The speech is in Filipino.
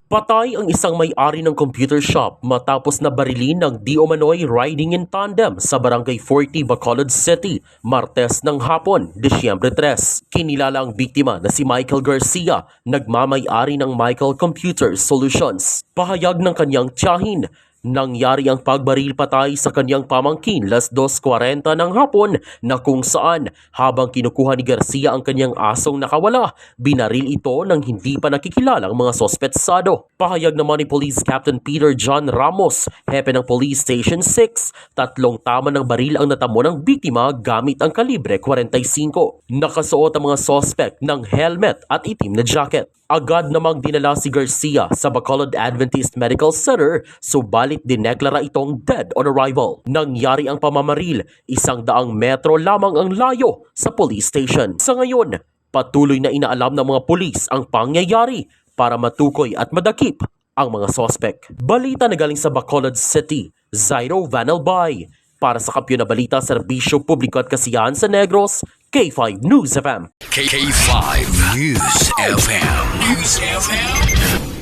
Patay ang isang may-ari ng computer shop matapos na barilin ng di umano'y riding in tandem sa Barangay 40, Bacolod City, Martes ng hapon, Disyembre 3. Kinilala ang biktima na si Michael Garcia, nagmamay-ari ng Michael Computer Solutions. Pahayag ng kanyang tiyahin, nangyari ang pagbaril patay sa kanyang pamangkin 2:40 ng hapon na kung saan habang kinukuha ni Garcia ang kanyang asong nakawala, binaril ito ng hindi pa nakikilalang mga sospetsado. Pahayag naman ni Police Captain Peter John Ramos, hepe ng Police Station 6, 3 tama ng baril ang natamo ng biktima gamit ang kalibre 45. Nakasuot ang mga sospek ng helmet at itim na jacket. Agad namang dinala si Garcia sa Bacolod Adventist Medical Center, subalit dineklara itong dead on arrival. Nangyari ang pamamaril, 100 metro lamang ang layo sa police station. Sa ngayon, patuloy na inaalam ng mga pulis ang pangyayari para matukoy at madakip ang mga sospek. Balita na galing sa Bacolod City, Zairo Vanelbay. Para sa Kampiyon na Balita, Serbisyo Publiko at Kasiyahan sa Negros, K5 News FM. K5 News FM. News FM.